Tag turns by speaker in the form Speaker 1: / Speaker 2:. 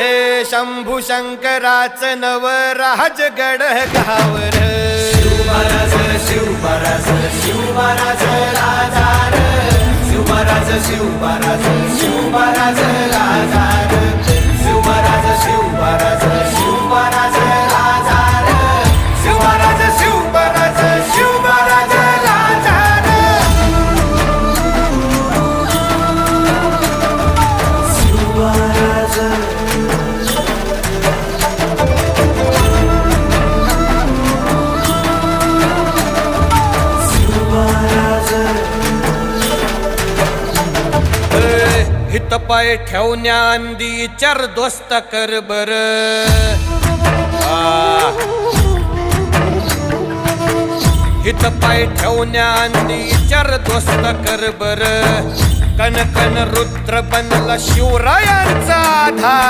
Speaker 1: हे शंभू शंकराचं नवराज गड गावर
Speaker 2: शिवमहाराज शिवमहाराज शिवमहाराज राजा रे शिवमहाराज शिवमहाराज शिवमहाराज राजा रे शिवमहाराज शिवमहाराज शिवमहाराज राजा रे शिवमहाराज शिवमहाराज शिवमहाराज राजा रे शिवमहाराज
Speaker 1: हित पाय ठेवण्याआंदी चार दोस्त कर बर हित पाय ठेवण्याआंदी चार दोस्त कर बर कन कन रुद्र बनला शिवरायांचा आधार